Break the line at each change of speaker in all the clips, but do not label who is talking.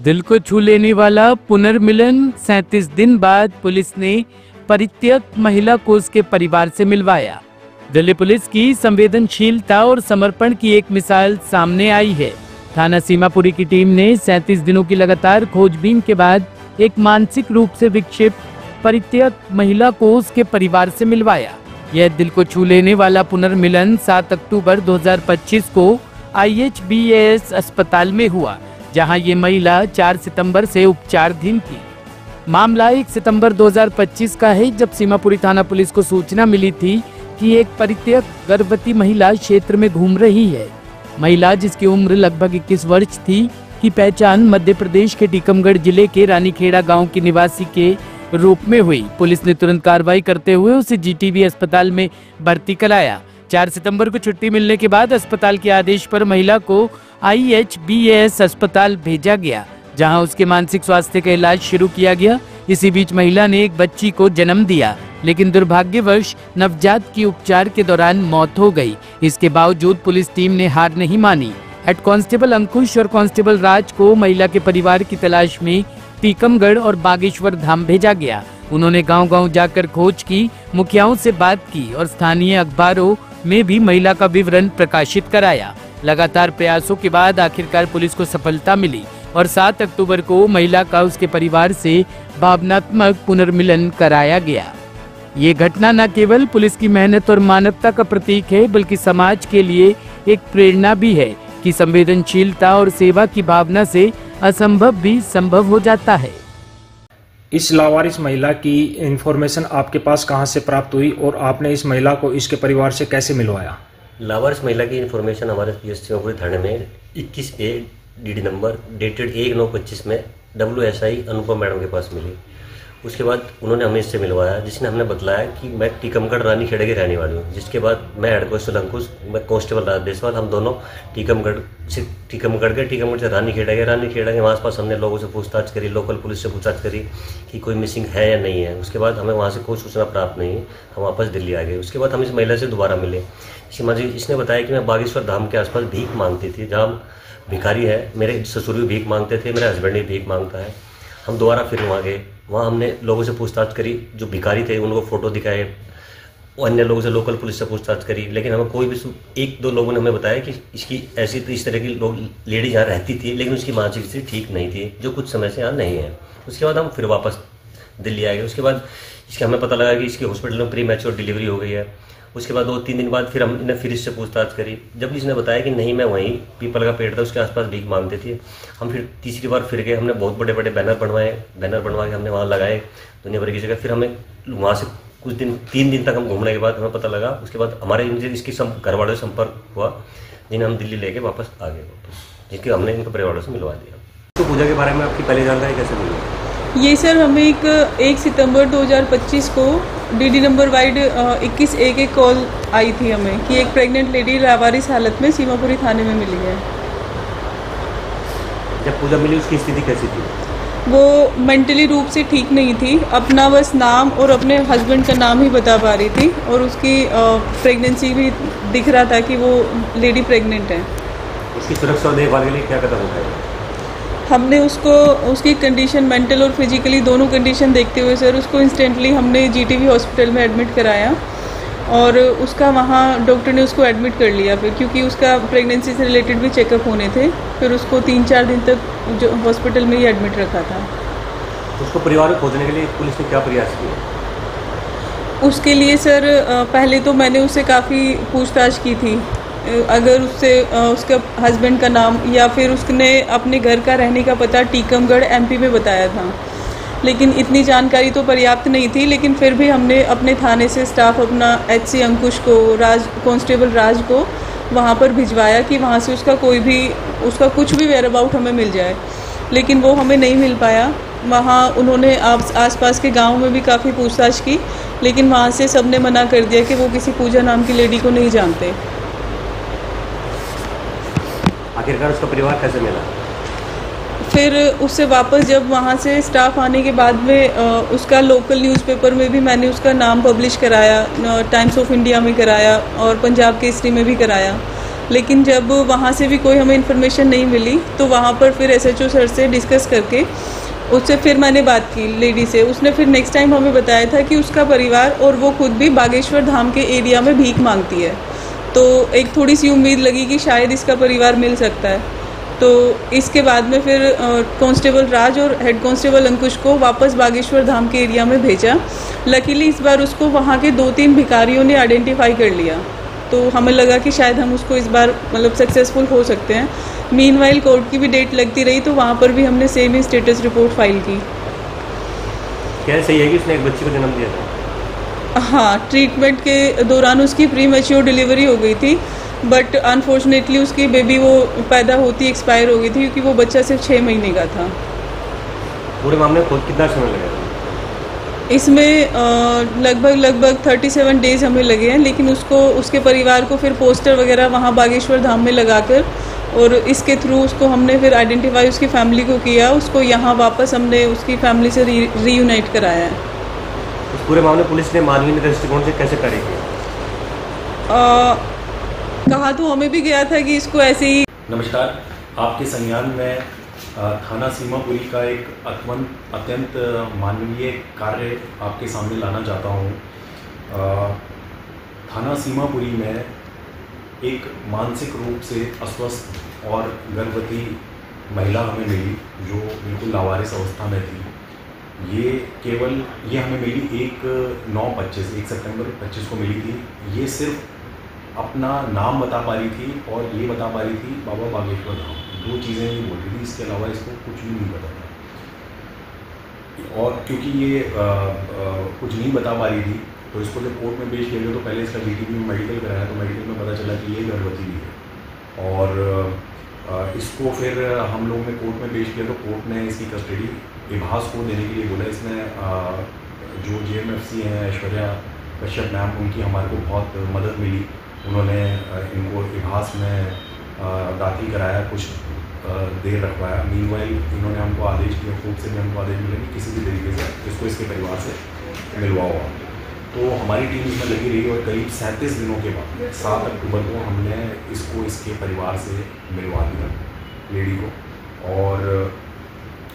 दिल को छू लेने वाला पुनर्मिलन 37 दिन बाद पुलिस ने परित्यक्त महिला को उसके परिवार से मिलवाया। दिल्ली पुलिस की संवेदनशीलता और समर्पण की एक मिसाल सामने आई है। थाना सीमापुरी की टीम ने 37 दिनों की लगातार खोजबीन के बाद एक मानसिक रूप से विक्षिप्त परित्यक्त महिला को उसके परिवार से मिलवाया। यह दिल को छू लेने वाला पुनर्मिलन 7 अक्टूबर 2025 को IHBAS अस्पताल में हुआ, जहां ये महिला 4 सितंबर से उपचाराधीन थी। मामला 1 सितंबर 2025 का है, जब सीमापुरी थाना पुलिस को सूचना मिली थी कि एक परित्यक्त गर्भवती महिला क्षेत्र में घूम रही है। महिला, जिसकी उम्र लगभग 21 वर्ष थी, की पहचान मध्य प्रदेश के टीकमगढ़ जिले के रानीखेड़ा गांव की निवासी के रूप में हुई। पुलिस ने तुरंत कार्रवाई करते हुए उसे GTB अस्पताल में भर्ती कराया। 4 सितंबर को छुट्टी मिलने के बाद अस्पताल के आदेश पर महिला को IHBAS अस्पताल भेजा गया, जहां उसके मानसिक स्वास्थ्य का इलाज शुरू किया गया। इसी बीच महिला ने एक बच्ची को जन्म दिया, लेकिन दुर्भाग्यवश नवजात की उपचार के दौरान मौत हो गई। इसके बावजूद पुलिस टीम ने हार नहीं मानी। हेड कांस्टेबल अंकुश और कांस्टेबल राज को महिला के परिवार की तलाश में टीकमगढ़ और बागेश्वर धाम भेजा गया। उन्होंने गांव-गांव जाकर खोज की, मुखियाओं से बात की और स्थानीय अखबारों में भी महिला का विवरण प्रकाशित कराया। लगातार प्रयासों के बाद आखिरकार पुलिस को सफलता मिली और 7 अक्टूबर को महिला का उसके परिवार से भावनात्मक पुनर्मिलन कराया गया। ये घटना न केवल पुलिस की मेहनत और मानवता का प्रतीक है, बल्कि समाज के लिए एक प्रेरणा भी है कि संवेदनशीलता और सेवा की भावना से असंभव भी संभव हो जाता है।
इस लावारिस महिला की इंफॉर्मेशन आपके पास कहां से प्राप्त हुई और आपने इस महिला को इसके परिवार से कैसे मिलवाया?
लावारिस महिला की इंफॉर्मेशन हमारे PS सीमापुरी थाने में 21A DD नंबर डेटेड 1/9/25 में WSI अनुपम मैडम के पास मिली। उसके बाद उन्होंने हमें इससे मिलवाया, जिसने हमने बतलाया कि मैं टीकमगढ़ रानीखेड़ा की रहने वाली हूँ। जिसके बाद मैं हेड कांस्टेबल अंकुश, मैं कांस्टेबल राज देसवाल, हम दोनों टीकमगढ़ से रानीखेड़ा के वहाँ आसपास हमने लोगों से पूछताछ करी, लोकल पुलिस से पूछताछ करी कि कोई मिसिंग है या नहीं है। उसके बाद हमें वहाँ से कोई सूचना प्राप्त नहीं, हम वापस दिल्ली आ गए। उसके बाद हम इस महिला से दोबारा मिले। इसने बताया कि मैं बागेश्वर धाम के आसपास भीख मांगती थी, जहाँ भिखारी है, मेरे ससुर भी भीख मांगते थे, मेरा हस्बैंड भी भीख मांगता है। हम दोबारा फिर वहाँ गए, वहाँ हमने लोगों से पूछताछ करी, जो भिखारी थे उनको फोटो दिखाए, अन्य लोगों से लोकल पुलिस से पूछताछ करी, लेकिन हमें कोई भी 1-2 लोगों ने हमें बताया कि इसकी ऐसी इस तरह की लेडी यहाँ रहती थी, लेकिन उसकी मानसिक स्थिति ठीक नहीं थी, जो कुछ समय से यहाँ नहीं है। उसके बाद हम फिर वापस दिल्ली आ गए। उसके बाद इसके हमें पता लगा कि इसकी हॉस्पिटल में प्री मैच्योर डिलीवरी हो गई है। उसके बाद 2-3 दिन बाद फिर हमने फिर इससे पूछताछ करी, जब इसने बताया कि नहीं, मैं वहीं पीपल का पेड़ था उसके आसपास भीख मांगते थे। हम फिर तीसरी बार फिर गए, हमने बहुत बड़े बड़े बैनर बनवा के हमने वहाँ लगाए दुनिया भर की जगह। फिर हमें वहाँ से कुछ दिन 3 दिन तक हम घूमने के बाद हमें पता लगा। उसके बाद हमारे इसकी घर वालों से संपर्क हुआ, जिन्हें हम दिल्ली लेके वापस आ गए, जिसके हमने इनके परिवारों से मिलवा दिया।
तो पूजा के बारे में आपकी पहले जानकारी कैसे मिली?
ये सर हमें 1 सितंबर 2025 को DD नंबर वाइड 21A के कॉल आई थी हमें कि एक प्रेग्नेंट लेडी लावारिस हालत में सीमापुरी थाने में मिली है।
जब पूजा मिली उसकी स्थिति कैसी थी?
वो मेंटली रूप से ठीक नहीं थी, अपना बस नाम और अपने हस्बैंड का नाम ही बता पा रही थी और उसकी प्रेगनेंसी भी दिख रहा था कि वो लेडी प्रेग्नेंट है।
उसकी सुरक्षा और देखभाल के लिए क्या कदम उठाए?
हमने उसकी कंडीशन मेंटल और फिजिकली दोनों कंडीशन देखते हुए सर उसको इंस्टेंटली हमने GTB हॉस्पिटल में एडमिट कराया और उसका वहाँ डॉक्टर ने उसको एडमिट कर लिया फिर, क्योंकि उसका प्रेगनेंसी से रिलेटेड भी चेकअप होने थे। फिर उसको 3-4 दिन तक जो हॉस्पिटल में ही एडमिट रखा था।
उसको परिवार को खोजने के लिए पुलिस ने क्या प्रयास किए?
उसके लिए सर पहले तो मैंने उससे काफ़ी पूछताछ की थी, अगर उससे उसका हस्बैंड का नाम या फिर उसने अपने घर का रहने का पता टीकमगढ़ MP में बताया था, लेकिन इतनी जानकारी तो पर्याप्त नहीं थी। लेकिन फिर भी हमने अपने थाने से स्टाफ अपना HC अंकुश को, कांस्टेबल राज को वहाँ पर भिजवाया कि वहाँ से उसका कुछ भी वेयर अबाउट हमें मिल जाए, लेकिन वो हमें नहीं मिल पाया। वहाँ उन्होंने आसपास के गाँव में भी काफ़ी पूछताछ की, लेकिन वहाँ से सबने मना कर दिया कि वो किसी पूजा नाम की लेडी को नहीं जानते।
आखिरकार उसका परिवार कैसे मिला?
फिर उससे वापस जब वहाँ से स्टाफ आने के बाद में उसका लोकल न्यूज़पेपर में भी मैंने उसका नाम पब्लिश कराया, टाइम्स ऑफ इंडिया में कराया और पंजाब केसरी में भी कराया। लेकिन जब वहाँ से भी कोई हमें इन्फॉर्मेशन नहीं मिली तो वहाँ पर फिर SHO सर से डिस्कस करके उससे फिर मैंने बात की लेडी से। उसने फिर नेक्स्ट टाइम हमें बताया था कि उसका परिवार और वो खुद भी बागेश्वर धाम के एरिया में भीख मांगती है। तो एक थोड़ी सी उम्मीद लगी कि शायद इसका परिवार मिल सकता है। तो इसके बाद में फिर कांस्टेबल राज और हेड कांस्टेबल अंकुश को वापस बागेश्वर धाम के एरिया में भेजा। लकीली इस बार उसको वहाँ के 2-3 भिखारियों ने आइडेंटिफाई कर लिया, तो हमें लगा कि शायद हम उसको इस बार मतलब सक्सेसफुल हो सकते हैं। मीनवाइल कोर्ट की भी डेट लगती रही तो वहाँ पर भी हमने सेम ही स्टेटस रिपोर्ट फाइल की।
क्या सही है कि उसने एक बच्ची को जन्म दिया था?
हाँ, ट्रीटमेंट के दौरान उसकी प्री मैच्योर डिलीवरी हो गई थी, बट अनफॉर्चुनेटली उसकी बेबी वो पैदा होती एक्सपायर हो गई थी क्योंकि वो बच्चा सिर्फ 6 महीने का था।
पूरे मामले में खुद कितना समय लगा?
इसमें लगभग 37 डेज हमें लगे हैं, लेकिन उसके परिवार को फिर पोस्टर वगैरह वहाँ बागेश्वर धाम में लगाकर और इसके थ्रू उसको हमने फिर आइडेंटिफाई उसकी फैमिली को किया। उसको यहाँ वापस हमने उसकी फैमिली से रीयूनाइट कराया है।
उस पूरे मामले पुलिस ने मानवीय दृष्टिकोण से कैसे कार्य किया?
कहा तो हमें भी गया था कि इसको ऐसे ही।
नमस्कार, आपके संज्ञान में थाना सीमापुरी का एक अत्यंत मानवीय कार्य आपके सामने लाना चाहता हूँ। थाना सीमापुरी में एक मानसिक रूप से अस्वस्थ और गर्भवती महिला हमें मिली जो बिल्कुल लावारिस अवस्था में थी। ये हमें मिली 1 सितंबर 25 को मिली थी। ये सिर्फ अपना नाम बता पा रही थी और ये बता पा रही थी बाबा बागेश्वर धाम, 2 चीज़ें ये बोल रही थी, इसके अलावा इसको कुछ भी नहीं पता था। और क्योंकि ये कुछ नहीं बता पा रही थी तो इसको जब कोर्ट में पेश किया गया तो पहले इसका GTB में मेडिकल कराया तो मेडिकल में पता चला कि ये गर्भवती भी है। और इसको फिर हम लोगों ने कोर्ट में पेश किया तो कोर्ट ने इसकी कस्टडी इभास को देने के लिए बोला। इसमें जो JMFC हैं ऐश्वर्या कश्यप मैम, उनकी हमारे को बहुत मदद मिली। उन्होंने इनको इभास में दाखिल कराया, कुछ देर रखवाया। मीनवाइल इन्होंने हमको आदेश दिया, कोर्ट से भी हमको आदेश मिला कि किसी भी तरीके से इसको इसके परिवार से मिलवाओ। तो हमारी टीम इसमें लगी रही और करीब 37 दिनों के बाद 7 अक्टूबर को हमने इसको इसके परिवार से मिलवा दिया लेडी को। और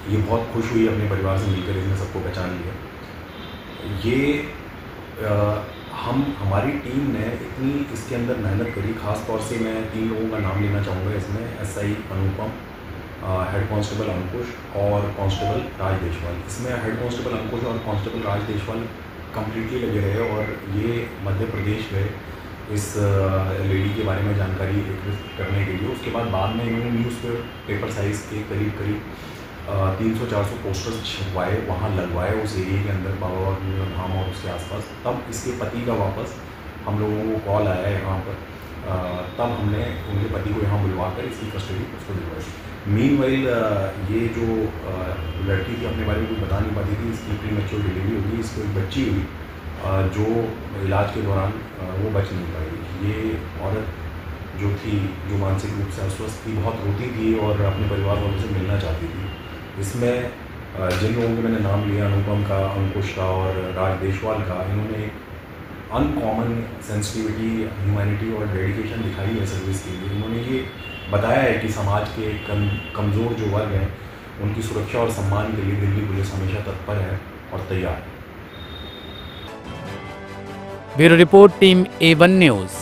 ये बहुत खुश हुई अपने परिवार से मिलकर, इसने सबको पहचान लिया। ये हमारी टीम ने इतनी इसके अंदर मेहनत करी। ख़ास तौर से मैं 3 लोगों का नाम लेना चाहूँगा इसमें। SI अनुपम, हेड कांस्टेबल अंकुश और कांस्टेबल राज देशवाल। इसमें हेड कांस्टेबल अंकुश और कांस्टेबल राज देशवाल कम्प्लीटली लगे रहे और ये मध्य प्रदेश गए इस लेडी के बारे में जानकारी एकत्रित करने के लिए। उसके बाद में इन्होंने न्यूज़पेपर साइज़ के करीब 300-400 पोस्टर्स छपवाए, वहाँ लगवाए उस एरिया के अंदर बाबा बागेश्वर धाम और उसके आसपास। तब इसके पति का वापस हम लोगों को कॉल आया यहाँ पर, तब हमने उनके पति को यहाँ बुलवा कर इसकी कस्टडी उसको दिलवाई। मीनवाइल ये जो लड़की थी अपने बारे में कुछ बता नहीं पाती थी, इसकी प्री मैच्योर डिलीवरी होगी, इसको एक बच्ची हुई जो इलाज के दौरान वो बच नहीं पाई। ये औरत जो थी, जो मानसिक रूप से अस्वस्थ थी, बहुत रोती थी और अपने परिवार वालों से मिलना चाहती थी। इसमें जिन लोगों के मैंने नाम लिया, अनुपम का, अंकुश का और राज देशवाल का, इन्होंने एक अनकॉमन सेंसिटिविटी, ह्यूमैनिटी और डेडिकेशन दिखाई है सर्विस के लिए। इन्होंने ये बताया है कि समाज के कमज़ोर जो वर्ग हैं उनकी सुरक्षा और सम्मान के लिए दिल्ली पुलिस हमेशा तत्पर है और तैयार है।
Bureau report, team A1 news.